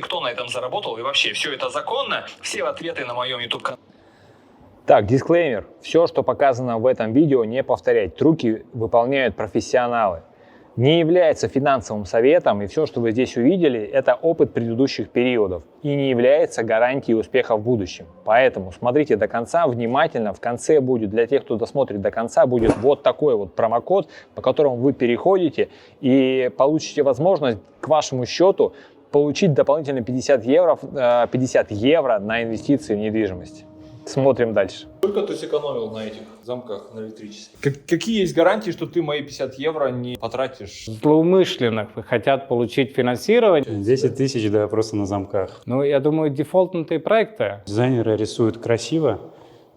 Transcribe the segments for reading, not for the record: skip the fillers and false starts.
кто на этом заработал и вообще все это законно, все ответы на моем YouTube-канале. Так, дисклеймер. Все, что показано в этом видео, не повторять. Трюки выполняют профессионалы. Не является финансовым советом, и все, что вы здесь увидели, это опыт предыдущих периодов и не является гарантией успеха в будущем. Поэтому смотрите до конца внимательно. В конце будет, для тех, кто досмотрит до конца, будет вот такой вот промокод, по которому вы переходите и получите возможность к вашему счету получить дополнительно 50 евро на инвестиции в недвижимость. Смотрим дальше. Сколько ты сэкономил на этих замках на электрических? Какие есть гарантии, что ты мои 50 евро не потратишь? Злоумышленных хотят получить финансирование. 10 тысяч, да, просто на замках. Ну, я думаю, дефолтнутые проекты. Дизайнеры рисуют красиво,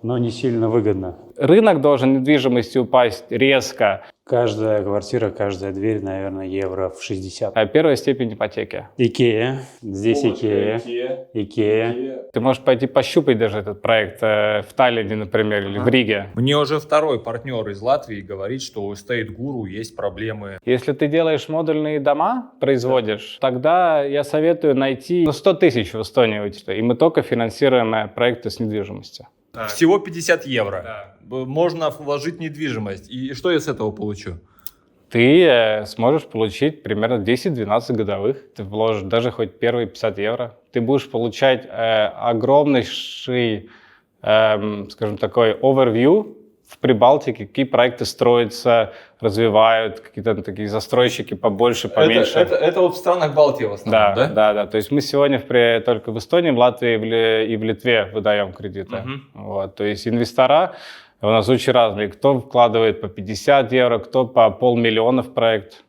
но не сильно выгодно. Рынок должен недвижимости упасть резко. Каждая квартира, каждая дверь, наверное, евро в 60. Первая степень ипотеки. Икея. Здесь Икея. Икея. Ты можешь пойти пощупать даже этот проект в Таллине, например, или в Риге. Мне уже второй партнер из Латвии говорит, что у Estate Guru есть проблемы. Если ты делаешь модульные дома, производишь, тогда я советую найти 100 тысяч в Эстонии. И мы только финансируем проекты с недвижимостью. Так. Всего 50 евро. Да. Можно вложить в недвижимость. И что я с этого получу? Ты сможешь получить примерно 10-12 годовых. Ты вложишь даже хоть первые 50 евро. Ты будешь получать огромнейший, скажем, такой overview в Прибалтике, какие проекты строятся, развивают, какие-то такие застройщики побольше, поменьше. Это вот в странах Балтии в основном, да? Да. То есть мы сегодня только в Эстонии, в Латвии и в Литве выдаем кредиты. Вот. То есть инвестора у нас очень разные. Кто вкладывает по 50 евро, кто по 500 000 в проект.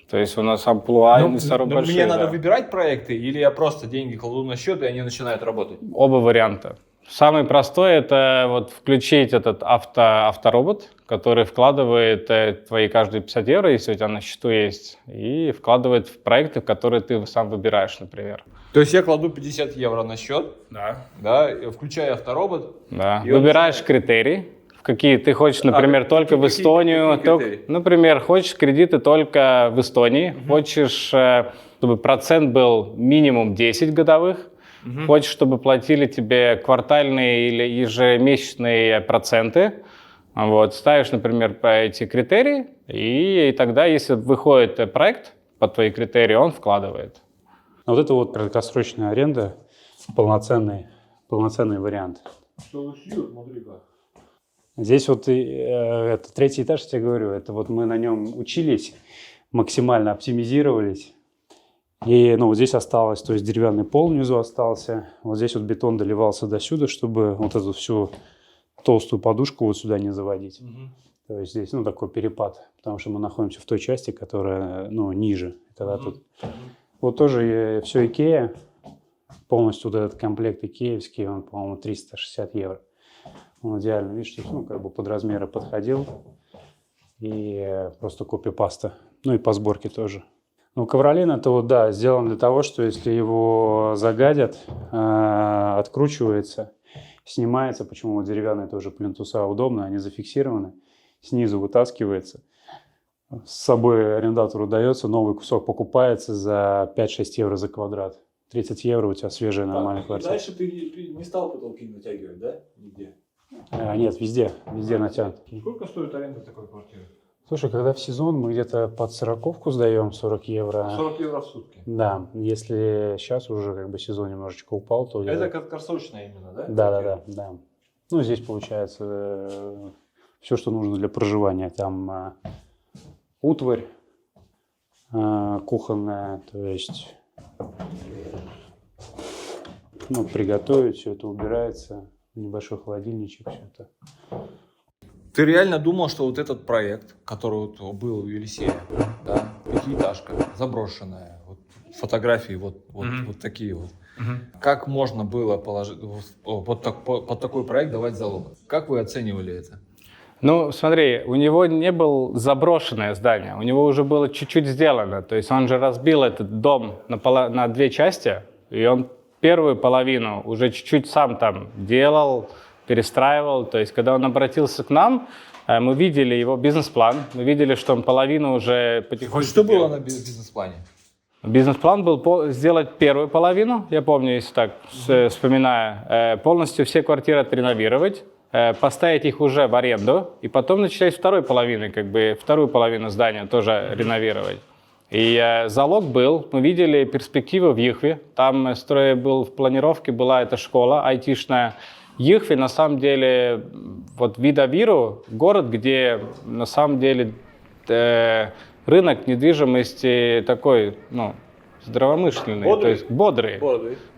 То есть у нас амплуа инвесторов большие. Мне надо выбирать проекты, или я просто деньги кладу на счет, и они начинают работать? Оба варианта. Самый простой – это вот включить этот авторобот, который вкладывает твои каждые 50 евро, если у тебя на счету есть, и вкладывает в проекты, которые ты сам выбираешь, например. То есть я кладу 50 евро на счет, да, включаю авторобот. Да. Выбираешь критерии, в какие ты хочешь, например, только в Эстонию. Например, хочешь кредиты только в Эстонии, хочешь, чтобы процент был минимум 10 годовых, хочешь, чтобы платили тебе квартальные или ежемесячные проценты. Вот. Ставишь, например, по эти критерии, и тогда, если выходит проект под твои критерии, он вкладывает. Вот это вот краткосрочная аренда, полноценный вариант. Смотри-ка. Здесь вот это третий этаж, я тебе говорю, это вот мы на нем учились, максимально оптимизировались. И вот здесь осталось, то есть деревянный пол внизу остался. Вот здесь вот бетон доливался до сюда, чтобы вот эту всю толстую подушку вот сюда не заводить. То есть здесь такой перепад, потому что мы находимся в той части, которая ниже. Тогда тут вот тоже все Икея, полностью вот этот комплект икеевский, он, по-моему, 360 евро. Он идеально, видишь, как бы под размеры подходил. И просто копипаста. И по сборке тоже. Ковролин это вот, да, сделан для того, что если его загадят, откручивается, снимается. Почему вот деревянные тоже плинтуса удобно, они зафиксированы. Снизу вытаскивается. С собой арендатору дается, новый кусок покупается за 5-6 евро за квадрат. 30 евро у тебя свежая нормальная квартира. Дальше ты не стал потолки натягивать, да? Нигде? Нет, везде натянут. Сколько стоит аренда такой квартиры? Слушай, когда в сезон мы где-то под 40-ку сдаем, 40 евро. 40 евро в сутки? Да, если сейчас уже как бы сезон немножечко упал, то... Это краткосрочная именно, да? Да. Здесь получается все, что нужно для проживания. Там утварь кухонная, то есть приготовить, все это убирается, небольшой холодильничек, все это. Ты реально думал, что вот этот проект, который вот был у Елисея, да, пятиэтажка, заброшенная, вот фотографии вот такие вот. Как можно было положить под такой проект давать залог? Как вы оценивали это? Смотри, у него не было заброшенное здание, у него уже было чуть-чуть сделано. То есть он же разбил этот дом на две части, и он первую половину уже чуть-чуть сам там делал, перестраивал. То есть когда он обратился к нам, мы видели его бизнес-план, мы видели, что он половину уже потихоньку... Что было на бизнес-плане? Бизнес-план был сделать первую половину, я помню, если так вспоминая, полностью все квартиры отреновировать, поставить их уже в аренду, и потом начать второй половины, как бы вторую половину здания тоже реновировать. И залог был, мы видели перспективы в Йыхве, там был в планировке была эта школа айтишная. Йыхве на самом деле, вот Видавиру, город, где на самом деле рынок недвижимости такой, ну, здравомышленный, Бодрый? то есть бодрый.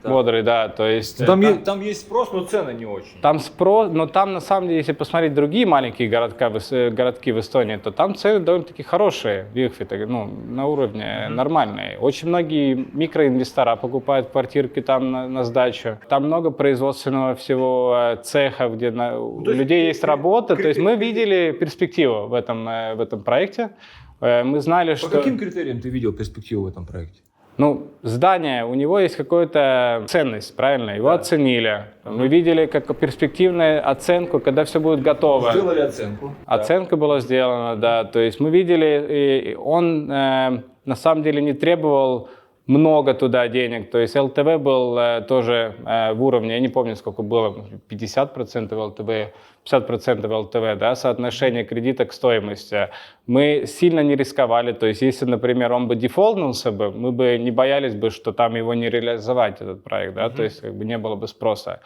Бодрый, да, то есть... Там есть спрос, но цены не очень. Там спрос, но там на самом деле, если посмотреть другие маленькие городки в Эстонии, то там цены довольно-таки хорошие в Йыхве, ну, на уровне нормальные. Очень многие микроинвестора покупают квартирки там на сдачу. Там много производственного всего цеха, где у людей есть работа. То есть мы видели перспективу в этом проекте. Мы знали, что... По каким критериям ты видел перспективу в этом проекте? Ну, здание, у него есть какая-то ценность, правильно? Его оценили. Мы видели как перспективную оценку, когда все будет готово. Сделали оценку. Оценка была сделана, да. То есть мы видели, и он на самом деле не требовал много туда денег. То есть ЛТВ был тоже в уровне, я не помню, сколько было, 50% ЛТВ, 50% ЛТВ, да, соотношение кредита к стоимости. Мы сильно не рисковали, то есть если, например, он бы дефолтнулся бы, мы бы не боялись бы, что там его не реализовать, этот проект, да, то есть как бы не было бы спроса.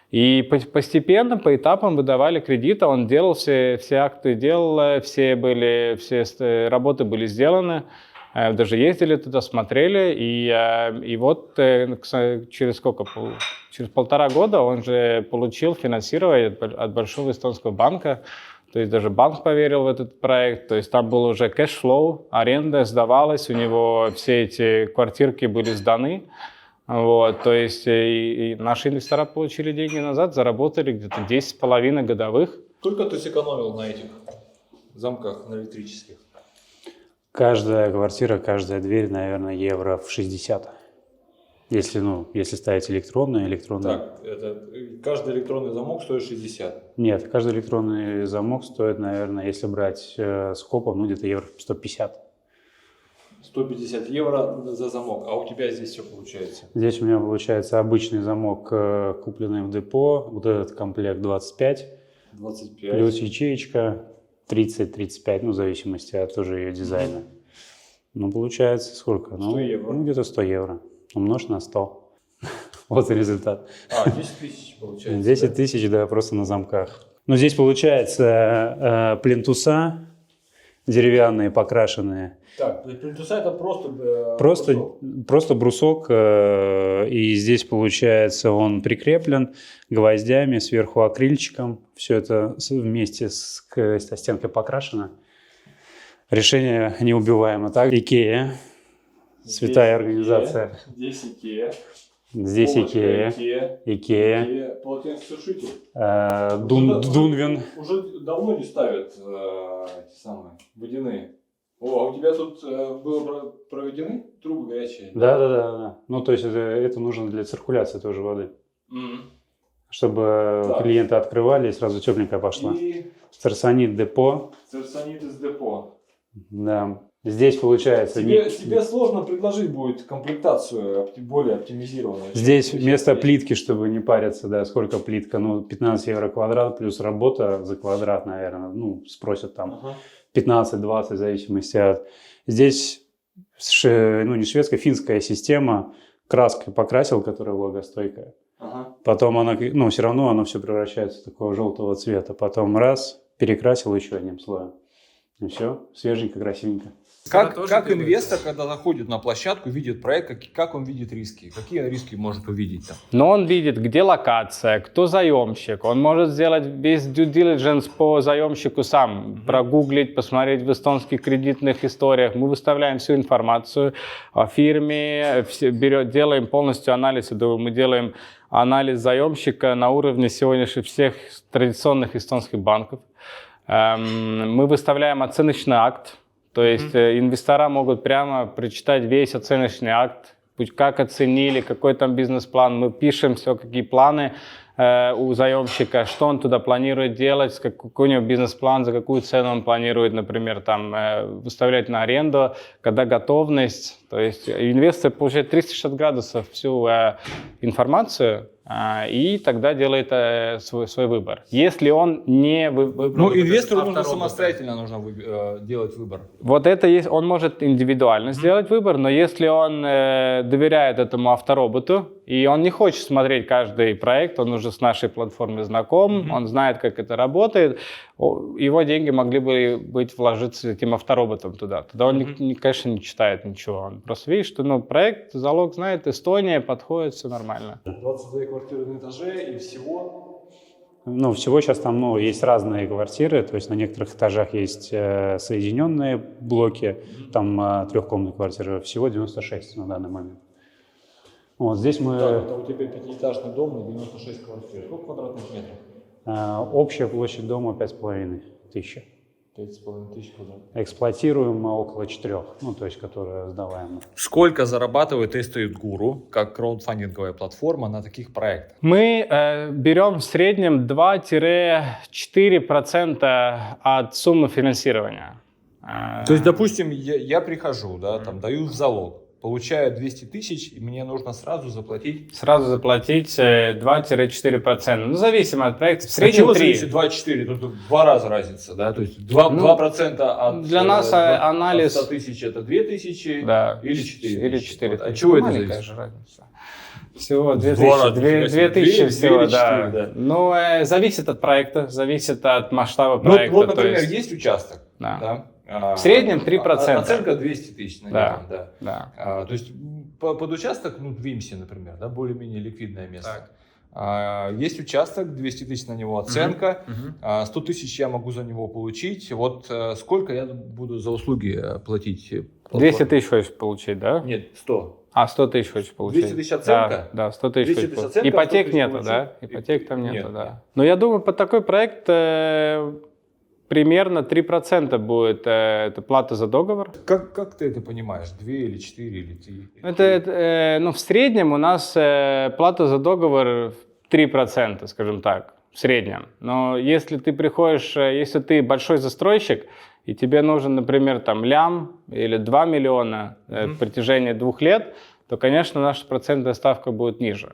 И постепенно, по этапам выдавали кредиты, он делал все акты, все работы были сделаны. Даже ездили туда, смотрели, и вот через сколько? Через 1,5 года он же получил финансирование от Большого эстонского банка, то есть даже банк поверил в этот проект, то есть там был уже кэшфлоу, аренда сдавалась, у него все эти квартирки были сданы, вот, то есть и наши инвестора получили деньги назад, заработали где-то 10,5 годовых. Сколько ты сэкономил на этих замках, на электрических? Каждая квартира, каждая дверь, наверное, евро в 60. Если ставить электронные. Так, каждый электронный замок стоит 60. Нет, каждый электронный замок стоит, наверное, если брать с копом, ну где-то евро 150. 150 евро за замок. А у тебя здесь что получается? Здесь у меня получается обычный замок, купленный в депо. Вот этот комплект 25. 25. Плюс ячеечка 30-35, ну в зависимости от тоже ее дизайна. Ну получается сколько? 100 евро. Ну где-то 100 евро. Умножь на 100. Вот и результат. 10 тысяч получается. 10 тысяч, да, просто на замках. Но здесь получается плинтуса деревянные, покрашенные. Так, плинтуса это просто Просто брусок, и здесь получается он прикреплен гвоздями, сверху акрильчиком. Все это вместе со стенкой покрашено. Решение неубиваемо. Так, Икея, святая организация. Здесь Икея. Здесь Икея. Полотенцесушитель. Дунвин. Уже давно не ставят эти самые водяные. О, а у тебя тут было проведены трубы горячие? Да. Ну, то есть это нужно для циркуляции тоже воды. Чтобы клиенты открывали и сразу тепленькая пошла. И Церсонит депо. церсонит из депо. Да. Здесь получается... Тебе сложно предложить будет комплектацию более оптимизированную. Здесь вместо плитки, чтобы не париться, да, сколько плитка, ну, 15 евро квадрат, плюс работа за квадрат, наверное, ну, спросят там 15-20, в зависимости от... Здесь, ну, не шведская, финская система, краской покрасил, которая влагостойкая. Потом она, ну, все равно оно все превращается в такого желтого цвета. Потом раз, перекрасил еще одним слоем. И все, свеженько, красивенько. Как инвестор, когда заходит на площадку, видит проект, как он видит риски? Какие риски может увидеть там? Но он видит, где локация, кто заемщик. Он может сделать весь due diligence по заемщику сам, прогуглить, посмотреть в эстонских кредитных историях. Мы выставляем всю информацию о фирме, делаем полностью анализ. Мы делаем анализ заемщика на уровне сегодняшних всех традиционных эстонских банков. Мы выставляем оценочный акт. То есть инвестора могут прямо прочитать весь оценочный акт, как оценили, какой там бизнес-план. Мы пишем все, какие планы у заемщика, что он туда планирует делать, какой у него бизнес-план, за какую цену он планирует, например, там, выставлять на аренду, когда готовность, То есть инвестор получает 360 градусов всю информацию, и тогда делает свой выбор. Если он не выбрал... Ну, инвестору нужно самостоятельно делать выбор. Вот это есть, он может индивидуально сделать выбор, но если он доверяет этому автороботу, и он не хочет смотреть каждый проект, он уже с нашей платформой знаком, он знает, как это работает, его деньги могли бы быть вложиться этим автороботом туда. Тогда он, конечно, не читает ничего. Он просто видит, что проект, залог знает, Эстония, подходит, все нормально. 22 квартиры на этаже и всего? Ну, всего сейчас там, есть разные квартиры, то есть на некоторых этажах есть соединенные блоки, там трехкомнатные квартиры, всего 96 на данный момент. Вот здесь мы... Так, это у тебя пятиэтажный дом на 96 квартир. Сколько квадратных метров? Общая площадь дома 5500. 5500 квадратных. Эксплуатируем около 4, то есть которая сдаваема. Сколько зарабатывает Estate Guru, как краудфандинговая платформа, на таких проектах? Мы берем в среднем 2-4% от суммы финансирования. То есть, допустим, я прихожу, там, даю в залог, получаю 200 тысяч, и мне нужно сразу заплатить? Сразу заплатить 2-4%. Зависимо от проекта. В среднем чего 3. зависит 2,4? Тут в 2 раза разница, да? То есть 2% от, для нас анализ... от 100 тысяч это 2 тысячи, да, или 4 или тысячи. 4 Вот. От чего это маленькая зависит? же разница. Всего 2 2000 тысячи всего, да. 4, да. Ну, зависит от проекта, зависит от масштаба проекта. Вот, например, есть участок, Да. да? В среднем 3%. Оценка 200 тысяч, наверное, да. То есть под участок, в Вимсе, например, да, более-менее ликвидное место. Есть участок, 200 тысяч на него оценка, 100 тысяч я могу за него получить. Вот сколько я буду за услуги платить? 200 тысяч хочешь получить, да? Нет, 100. 100 тысяч хочешь получить? 200 тысяч оценка? Да, 100 тысяч 200 хочешь тысяч получить. оценка, Ипотек 100 тысяч нету, получить? да? Ипотек там нету, Нет, да. нет. Но я думаю, под такой проект примерно 3% будет это плата за договор. Как ты это понимаешь? 2 или 4 или 3? В среднем у нас плата за договор 3%, скажем так, в среднем. Но если ты приходишь, если ты большой застройщик, и тебе нужен, например, лям или 2 миллиона в протяжении 2 лет, то, конечно, наша процентная ставка будет ниже.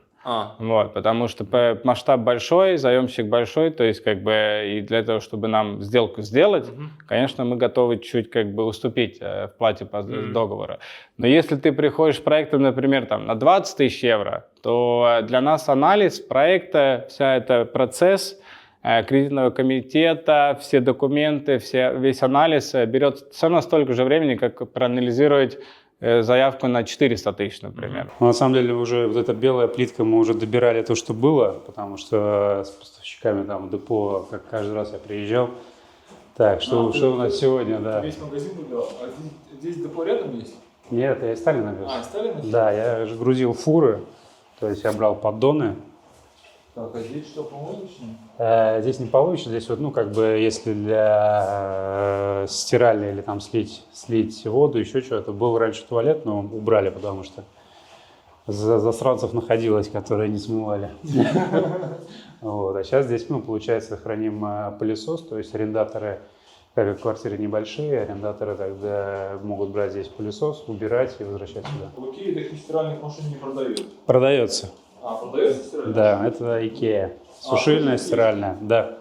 Вот, потому что масштаб большой, заемщик большой, то есть и для того, чтобы нам сделку сделать, конечно, мы готовы чуть уступить в плате по договору. Но если ты приходишь с проектом, например, на 20 тысяч евро, то для нас анализ проекта, вся это процесс кредитного комитета, все документы, весь анализ берет все равно столько же времени, как проанализировать заявку на 400 тысяч, например. На самом деле уже вот эта белая плитка, мы уже добирали то, что было, потому что с поставщиками в депо, как каждый раз я приезжал. Так, что у нас сегодня, да. Весь магазин выбирал, а здесь депо рядом есть? Нет, я из Сталина вез. Из Сталина? Да, я же грузил фуры, то есть я брал поддоны. Так, а здесь что, помоечное? Здесь не получится, здесь если для стиральной или слить воду, еще что-то. Был раньше туалет, но убрали, потому что засранцев находилось, которые не смывали. А сейчас здесь, получается, храним пылесос, то есть арендаторы, так как квартиры небольшие, арендаторы тогда могут брать здесь пылесос, убирать и возвращать сюда. В Икее таких стиральных машин не продают. Продается. Продается стиральная? Да, это Икеа. Сушильная, стиральная, да.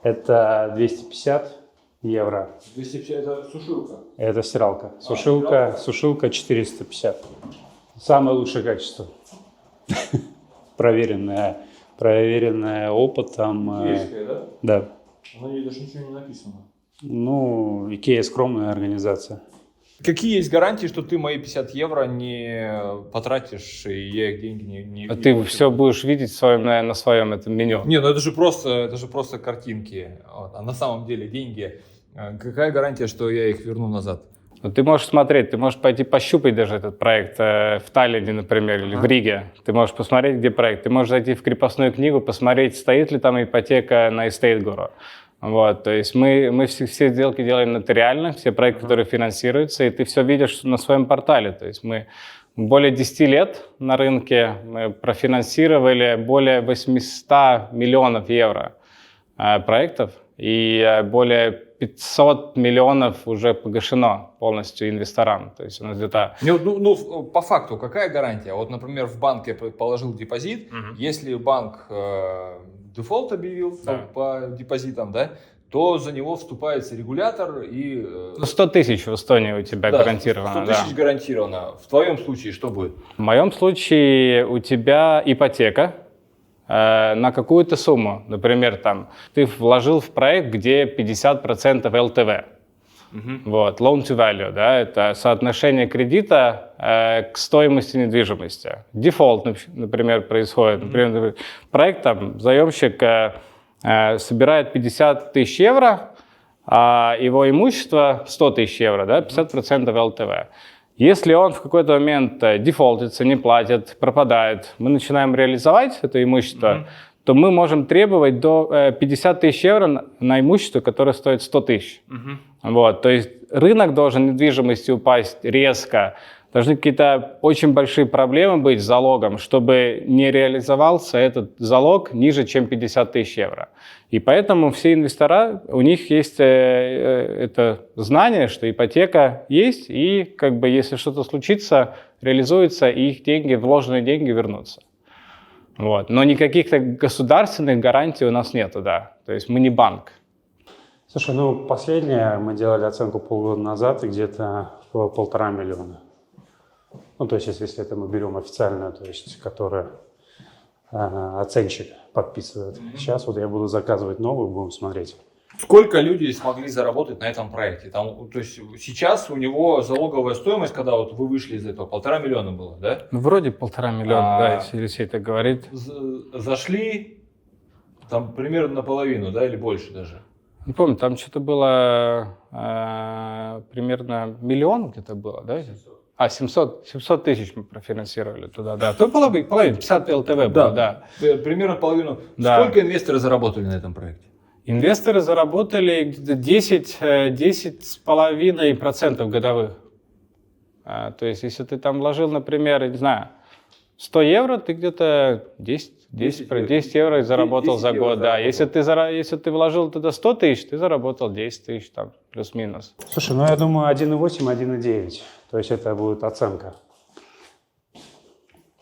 Это 250 евро. 250 это сушилка? Это стиралка. Сушилка 450. Самое лучшее качество. Проверенное опытом. Икеевская, да? Да. На ней даже ничего не написано. Икеа скромная организация. Какие есть гарантии, что ты мои 50 евро не потратишь, и я их деньги не Ты все будешь видеть на своем этом меню. Не, это же просто картинки. А на самом деле деньги. Какая гарантия, что я их верну назад? Ты можешь смотреть, ты можешь пойти пощупать даже этот проект в Таллине, например, или в Риге. Ты можешь посмотреть, где проект. Ты можешь зайти в крепостную книгу, посмотреть, стоит ли там ипотека на Estate Guru. То есть мы все сделки делаем нотариально, все проекты, которые финансируются, и ты все видишь на своем портале. То есть мы более 10 лет на рынке, мы профинансировали более 800 миллионов евро проектов, и более 500 миллионов уже погашено полностью инвесторам. То есть у нас где-то... Ну, по факту, какая гарантия? Вот, например, в банке положил депозит, если банк дефолт объявил по депозитам, да, то за него вступается регулятор и... 100 тысяч в Эстонии у тебя гарантировано. 100 тысяч гарантировано. В твоем случае что будет? В моем случае у тебя ипотека на какую-то сумму. Например, там, ты вложил в проект, где 50% LTV. Вот, loan to value, да, это соотношение кредита к стоимости недвижимости. Дефолт, например, происходит. Например, проект, там, заемщик собирает 50 тысяч евро, а его имущество 100 тысяч евро, да, 50% LTV. Если он в какой-то момент дефолтится, не платит, пропадает, мы начинаем реализовать это имущество, то мы можем требовать до 50 тысяч евро на имущество, которое стоит 100 тысяч. Вот, то есть рынок должен недвижимости упасть резко. Должны какие-то очень большие проблемы быть с залогом, чтобы не реализовался этот залог ниже, чем 50 тысяч евро. И поэтому все инвестора, у них есть это знание, что ипотека есть, и как бы если что-то случится, реализуется, и их деньги, вложенные деньги вернутся. Вот. Но никаких государственных гарантий у нас нету, да. То есть мы не банк. Слушай, ну последнее мы делали оценку полгода назад, и где-то 1,5 миллиона. Ну, то есть, если это мы берем официальную, то есть, которая оценщик подписывает. Сейчас вот я буду заказывать новую, будем смотреть. Сколько люди смогли заработать на этом проекте? Там, то есть сейчас у него залоговая стоимость, когда вот вы вышли из этого, 1,5 миллиона было, да? Ну, вроде 1,5 миллиона, да, если Алексей так говорит. Зашли там примерно наполовину, да, или больше даже? Не помню, там что-то было примерно миллион где-то было, да? 700 тысяч мы профинансировали туда, да. То была бы половина, 50 ЛТВ было, да. Примерно половину. Да. Сколько инвесторы заработали на этом проекте? Инвесторы заработали где-то 10,5% годовых. То есть, если ты там вложил, например, не знаю, 100 евро, ты где-то 10 евро заработал 10 за евро год, да. заработал. Если ты вложил туда 100 тысяч, ты заработал 10 тысяч, там, плюс-минус. Слушай, ну я думаю 1,8, 1,9. То есть это будет оценка.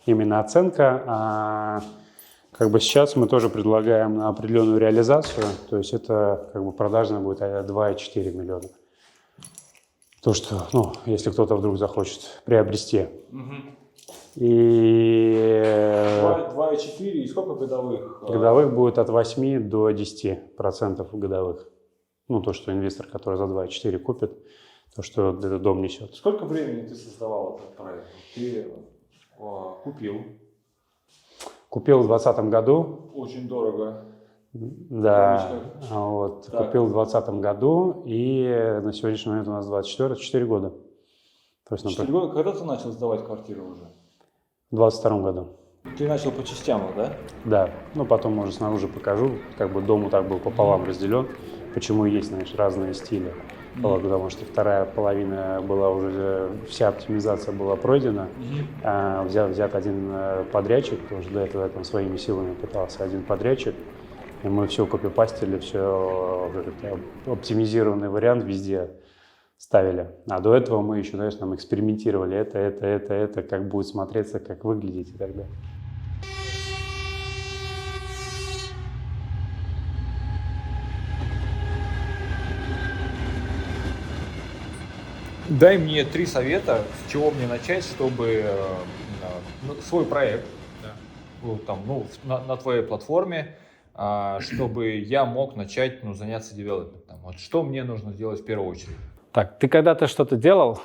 Именно оценка. А как бы сейчас мы тоже предлагаем на определенную реализацию. То есть это как бы продажная будет 2,4 миллиона. То, что, ну, если кто-то вдруг захочет приобрести. И 2,4 и сколько годовых? годовых будет от 8 до 10% годовых. Ну, то, что инвестор, который за 2,4 купит, то, что этот дом несет. Сколько времени ты создавал этот проект? Ты купил? Купил в 2020 году. Очень дорого. Да, вот, купил в 2020 году, и на сегодняшний момент у нас 4 года. То есть, 4 года? Когда ты начал сдавать квартиру уже? В 2022 году. Ты начал по частям, да? Да, ну потом уже снаружи покажу, как бы дом так был пополам разделен, почему есть, знаешь, разные стили. Потому что вторая половина была уже, вся оптимизация была пройдена, взят один подрядчик, потому что до этого я там своими силами пытался, один подрядчик, и мы все копипастили, все оптимизированный вариант везде ставили. А до этого мы еще, знаешь, там экспериментировали, это, как будет смотреться, как выглядеть и так далее. Дай мне 3 совета, с чего мне начать, чтобы свой проект там, на твоей платформе, чтобы я мог начать заняться девелопментом. Вот что мне нужно сделать в первую очередь? Так, ты когда-то что-то делал?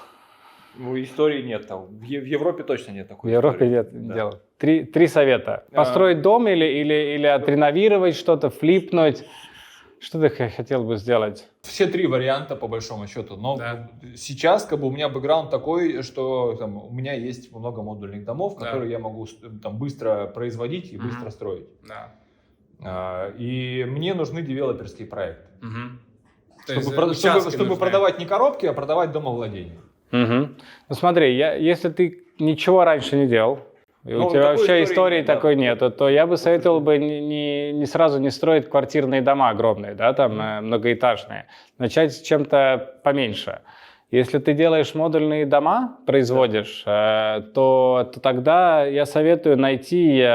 Истории нет. Там. В Европе точно нет такой В Европе истории. нет. Делал. Три совета. Построить дом или отреновировать что-то, флипнуть. Что ты хотел бы сделать? Все 3 варианта, по большому счету. Но сейчас как бы у меня бэкграунд такой, что там, у меня есть много модульных домов, которые я могу там, быстро производить и быстро строить. И мне нужны девелоперские проекты. Чтобы продавать не коробки, а продавать домовладения. Ну смотри, если ты ничего раньше не делал, и у тебя вообще истории такой нет, то я бы советовал бы не сразу не строить квартирные дома огромные, да, там многоэтажные, начать с чем-то поменьше. Если ты делаешь модульные дома, производишь, то тогда я советую найти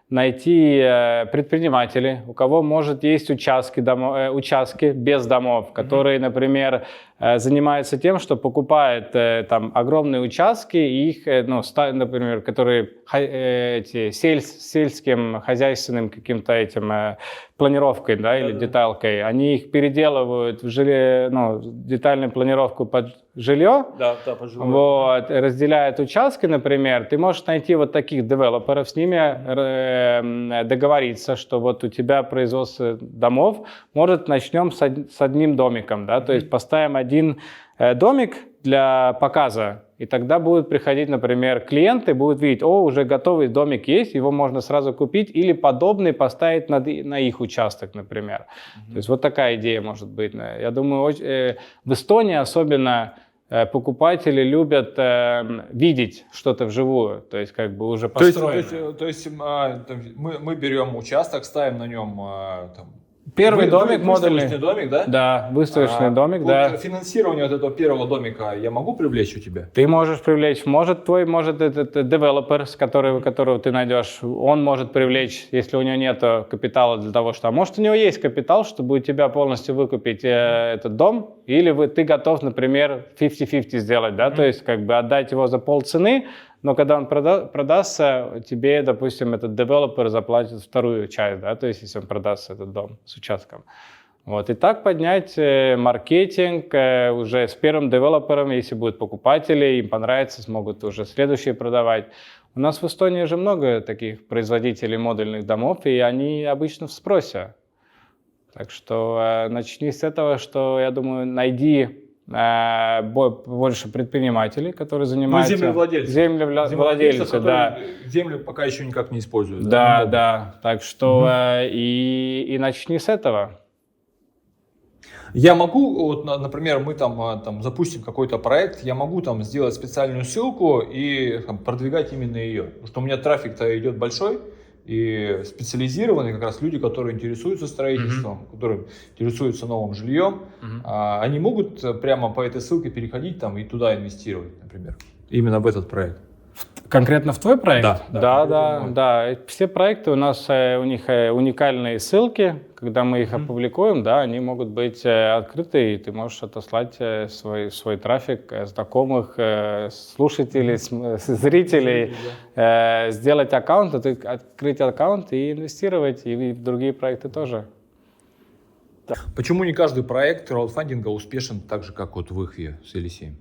предпринимателей, у кого, может, есть участки без домов, которые, например, занимаются тем, что покупают там огромные участки, и их, например, которые сельским хозяйственным каким-то этим планировкой, да, или деталькой, они их переделывают в детальную планировку под жилье, под жилье. Вот, разделяют участки, например, ты можешь найти вот таких девелоперов, с ними договориться, что вот у тебя производство домов, может, начнем с одним домиком, да, то есть поставим один домик для показа, и тогда будут приходить, например, клиенты, будут видеть, уже готовый домик есть, его можно сразу купить или подобный поставить на их участок, например. То есть вот такая идея может быть. Я думаю, в Эстонии особенно покупатели любят видеть что-то вживую, то есть как бы уже построенное. То есть мы берем участок, ставим на нем Первый домик модульный. Выставочный домик, да? Да, выставочный домик, да. Финансирование вот этого первого домика я могу привлечь у тебя? Ты можешь привлечь, может этот девелопер, которого ты найдешь, он может привлечь, если у него нет капитала для того, что... А может, у него есть капитал, чтобы у тебя полностью выкупить этот дом, или ты готов, например, 50-50 сделать, да, то есть как бы отдать его за полцены, но когда он продастся, тебе, допустим, этот девелопер заплатит вторую часть, да, то есть если он продаст этот дом с участком. Вот. И так поднять маркетинг уже с первым девелопером, если будут покупатели, им понравится, смогут уже следующие продавать. У нас в Эстонии же много таких производителей модульных домов, и они обычно в спросе. Так что начни с этого, что, я думаю, найди больше предпринимателей, которые занимаются... Землевладельцы, да. Землю пока еще никак не используют. Да. Так что и начни с этого. Я могу, вот, например, мы там запустим какой-то проект, я могу там сделать специальную ссылку и продвигать именно ее. Потому что у меня трафик-то идет большой, и специализированные как раз люди, которые интересуются строительством, которые интересуются новым жильем, они могут прямо по этой ссылке переходить там и туда инвестировать, например, именно в этот проект. Конкретно в твой проект? Да. Все проекты у них уникальные ссылки. Когда мы их опубликуем, да, они могут быть открыты, и ты можешь отослать свой трафик знакомых, слушателей, зрителей, сделать аккаунт, открыть аккаунт и инвестировать, и в другие проекты тоже. Почему не каждый проект краудфандинга успешен так же, как вот в Ихве с Елисеем?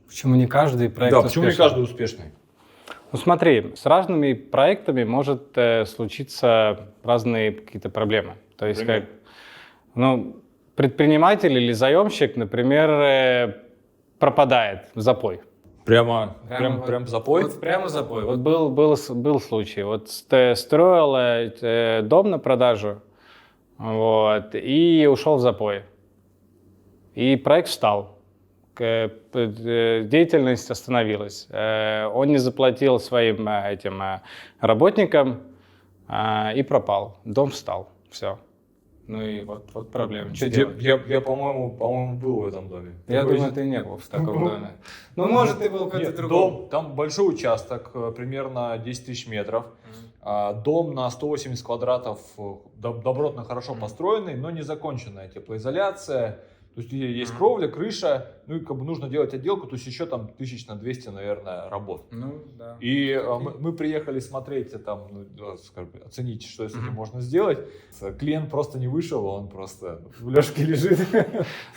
Почему не каждый проект успешен? Почему не каждый успешный? Ну смотри, с разными проектами может случиться разные какие-то проблемы. То есть, предприниматель или заемщик, например, пропадает в запой. Прямо в запой? Вот прямо в запой. Вот был случай. Вот строил дом на продажу, вот, и ушел в запой. И проект встал. Деятельность остановилась. Он не заплатил своим работникам и пропал. Дом встал. Все. Ну и вот проблема. Я по-моему, был в этом доме. Я думаю, ты не был в таком доме. Ну, может, ты был в каком-то другом. Дом, там большой участок, примерно 10 тысяч метров. Дом на 180 квадратов, добротно, хорошо построенный, но не законченная теплоизоляция. То есть есть кровля, крыша, ну и как бы нужно делать отделку, то есть еще там 1200, наверное, работ. Ну, да. И мы приехали смотреть, там, оценить, что с этим можно сделать. Клиент просто не вышел, он просто в лёжке лежит.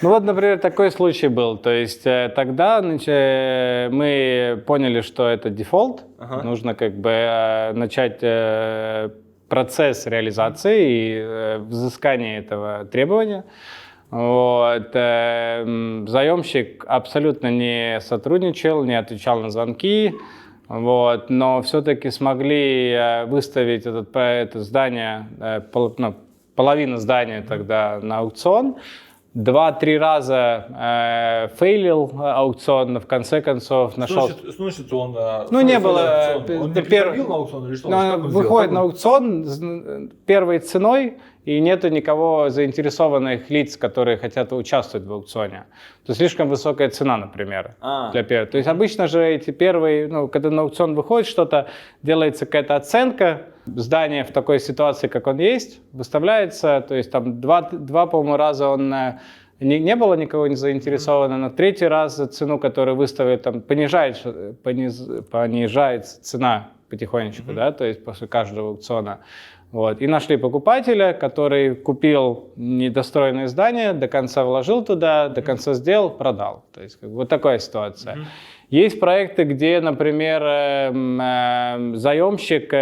Ну вот, например, такой случай был. То есть тогда мы поняли, что это дефолт. Нужно как бы начать процесс реализации и взыскания этого требования. Вот. Заемщик абсолютно не сотрудничал, не отвечал на звонки, вот. Но все-таки смогли выставить это здание, половину здания тогда на аукцион. 2-3 раза фейлил аукцион, но в конце концов нашел... Значит, он... Ну, не было... Он не приходил на аукцион или что? Но Как он выходит на сделал? аукцион первой ценой, и нету никого заинтересованных лиц, которые хотят участвовать в аукционе. То есть слишком высокая цена, например, для первой. То есть обычно же эти первые, ну, когда на аукцион выходит что-то, делается какая-то оценка, здание в такой ситуации, как он есть, выставляется, то есть там два по-моему, раза он не было никого не заинтересовано, на третий раз за цену, которую выставили, там понижается цена потихонечку, да, то есть после каждого аукциона. Вот. И нашли покупателя, который купил недостроенное здание, до конца вложил туда, до конца сделал, продал. То есть как бы, вот такая ситуация. Есть проекты, где, например, заемщик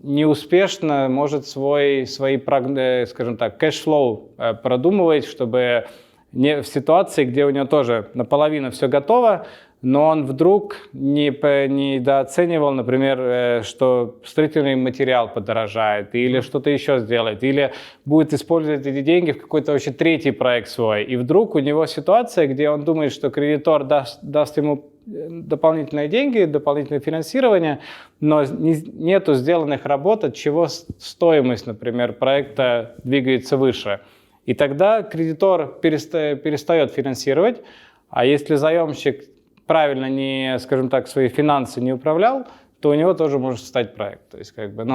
неуспешно может свои, скажем так, кэшфлоу продумывать, чтобы не в ситуации, где у него тоже наполовину все готово, но он вдруг недооценивал, например, что строительный материал подорожает, или что-то еще сделает, или будет использовать эти деньги в какой-то вообще третий проект свой. И вдруг у него ситуация, где он думает, что кредитор даст ему дополнительные деньги, дополнительное финансирование, но нету сделанных работ, от чего стоимость, например, проекта двигается выше. И тогда кредитор перестает финансировать, а если заемщик правильно скажем так, свои финансы не управлял, то у него тоже может встать проект. То есть, как бы,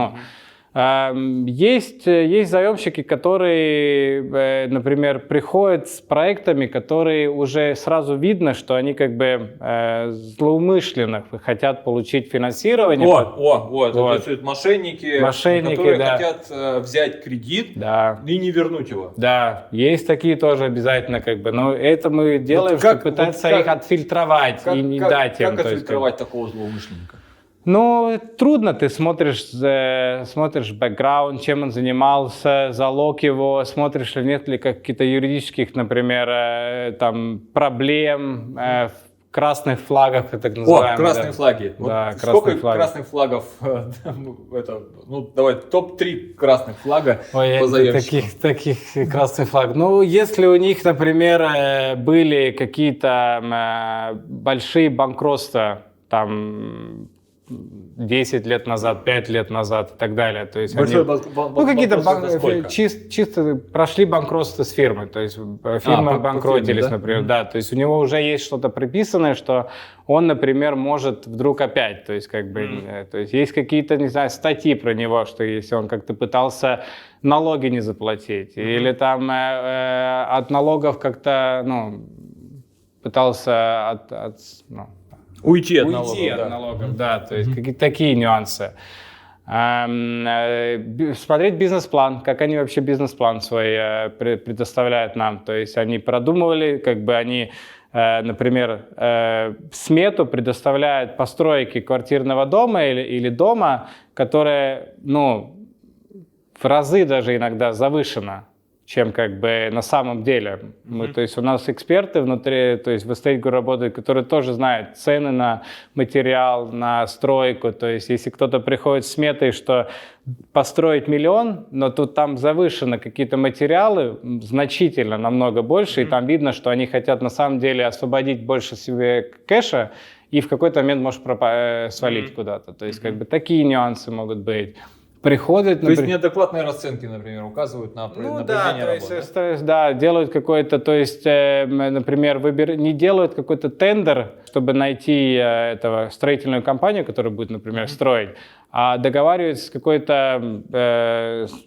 есть заемщики, которые, например, приходят с проектами, которые уже сразу видно, что они как бы злоумышленно хотят получить финансирование. Вот. То есть мошенники, которые хотят взять кредит и не вернуть его. Да, есть такие тоже обязательно, как бы, но это мы делаем, чтобы пытаться их отфильтровать и не дать им. Как отфильтровать такого злоумышленника? Ну, трудно, ты смотришь бэкграунд, чем он занимался, залог его, смотришь, нет ли каких-то юридических, вот, там, проблем, красных флагов, так называемых. Красные флаги. Да, вот сколько красных флагов? Давай, топ-3 красных флага по заемщику. Таких красных флагов. Ну, если у них, например, были какие-то большие банкротства, там, 10 лет назад, 5 лет назад и так далее. То есть какие-то чисто прошли банкротство с фирмой, то есть фирмы банкротились, да? Например, да, то есть у него уже есть что-то приписанное, что он, например, может вдруг опять, то есть как бы, то есть есть какие-то, не знаю, статьи про него, что если он как-то пытался налоги не заплатить, или там от налогов как-то, пытался уйти от налогов, да, то есть какие-то такие нюансы. Смотреть бизнес-план, как они вообще бизнес-план свой предоставляют нам, то есть они продумывали, как бы они, например, смету предоставляют постройки квартирного дома или дома, которая, в разы даже иногда завышена, чем как бы на самом деле. То есть у нас эксперты внутри, то есть в эстетику работают, которые тоже знают цены на материал, на стройку. То есть если кто-то приходит с сметой, что построить 1 миллион, но тут там завышены какие-то материалы значительно, намного больше, и там видно, что они хотят на самом деле освободить больше себе кэша, и в какой-то момент может свалить куда-то. То есть как бы такие нюансы могут быть. Приходят, то есть неадекватные расценки, например, указывают на проведение работы. Да, делают какой-то, то есть, например, не делают какой-то тендер, чтобы найти строительную компанию, которая будет, например, строить, а договариваются с какой-то,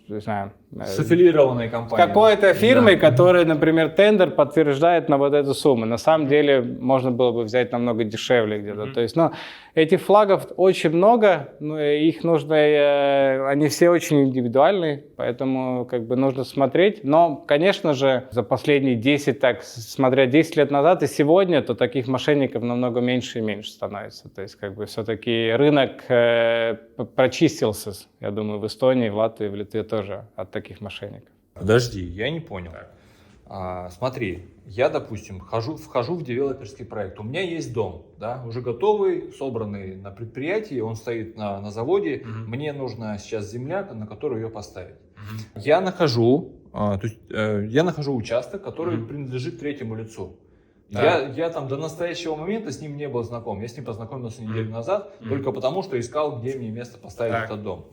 не знаю, с аффилированной компанией. С какой-то фирмой, которая, например, тендер подтверждает на вот эту сумму. На самом деле можно было бы взять намного дешевле где-то. То есть, этих флагов очень много, их нужно, они все очень индивидуальные, поэтому как бы нужно смотреть. Но, конечно же, за последние смотря 10 лет назад и сегодня, то таких мошенников намного меньше и меньше становится. То есть, как бы все-таки рынок прочистился, я думаю, в Эстонии, в Латвии, в Литве тоже от таких мошенников. Подожди, я не понял. Смотри, я, допустим, вхожу в девелоперский проект. У меня есть дом, да, уже готовый, собранный на предприятии, он стоит на заводе. Мне нужна сейчас земля, на которую ее поставить. Я нахожу, я нахожу участок, который принадлежит третьему лицу. Я там до настоящего момента с ним не был знаком. Я с ним познакомился неделю назад, только потому, что искал, где мне место поставить этот дом.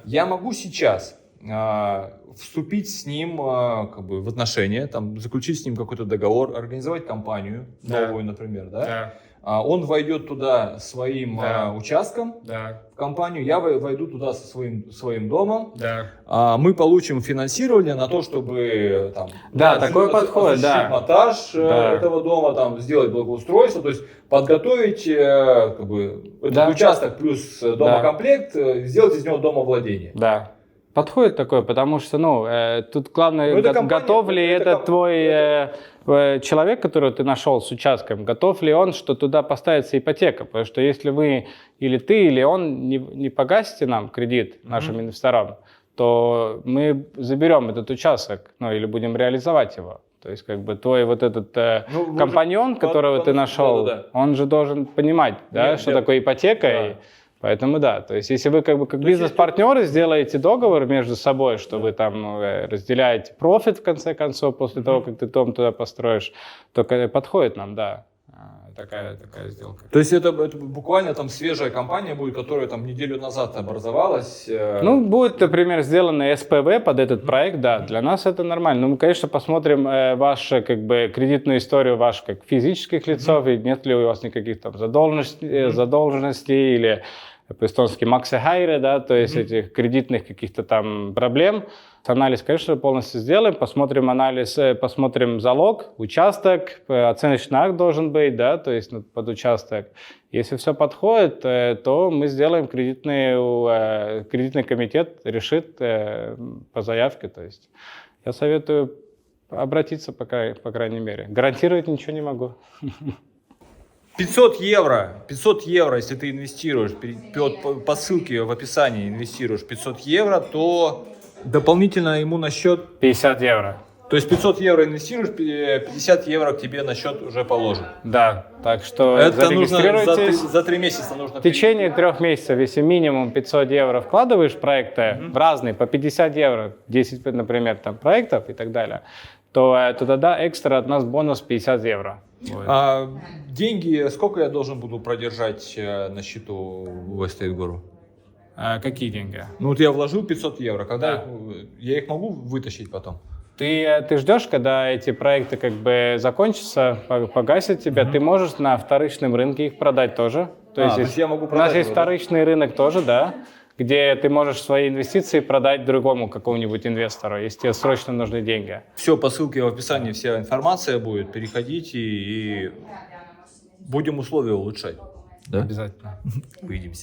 Я могу сейчас вступить с ним как бы в отношения, там, заключить с ним какой-то договор, организовать компанию новую, например, да? Он войдет туда своим участком в компанию, я войду туда со своим домом. Мы получим финансирование на то, чтобы там, такой подход, монтаж этого дома, там, сделать благоустройство, то есть подготовить как бы, этот участок плюс домокомплект, сделать из него домовладение. Да. Подходит такое, потому что, тут главное, готов ли этот твой человек, которого ты нашел с участком, готов ли он, что туда поставится ипотека. Потому что если вы, или ты, или он не погасите нам кредит, нашим инвесторам, то мы заберем этот участок, или будем реализовать его. То есть, как бы, твой вот этот компаньон, которого ты нашел, он же должен понимать, что такое ипотека. Поэтому то есть если вы как бизнес-партнеры сделаете договор между собой, что вы там разделяете профит в конце концов после того, как ты дом туда построишь, то подходит нам, такая сделка. То есть это буквально там свежая компания будет, которая там неделю назад образовалась? Будет, например, сделано СПВ под этот проект, для нас это нормально. Но мы, конечно, посмотрим вашу кредитную историю ваших как физических лицов, и нет ли у вас никаких там задолженностей или по-эстонски максихайре, то есть этих кредитных каких-то там проблем. Анализ, конечно, полностью сделаем, посмотрим анализ, посмотрим залог, участок, оценочный акт должен быть, то есть под участок. Если все подходит, то мы сделаем кредитный комитет решит по заявке. То есть я советую обратиться, по крайней мере. Гарантировать ничего не могу. 500 евро, если ты инвестируешь, по ссылке в описании инвестируешь 500 евро, то дополнительно ему на счет 50 евро. То есть 500 евро инвестируешь, 50 евро к тебе на счет уже положен. Да, так что это нужно зарегистрируйтесь. за 3 месяца нужно. В течение 3 месяцев, если минимум 500 евро вкладываешь в проекты, в разные, по 50 евро, 10, например, там, проектов и так далее, то тогда экстра от нас бонус 50 евро. Деньги, сколько я должен буду продержать на счету в Estate-Guru? Какие деньги? Вот я вложил 500 евро, когда я их могу вытащить потом? Ты ждешь, когда эти проекты как бы закончатся, погасят тебя, ты можешь на вторичном рынке их продать тоже. То есть я могу продать. У нас есть вторичный рынок тоже, где ты можешь свои инвестиции продать другому какому-нибудь инвестору, если тебе срочно нужны деньги. Все по ссылке в описании, вся информация будет. Переходите и будем условия улучшать. Обязательно. Увидимся.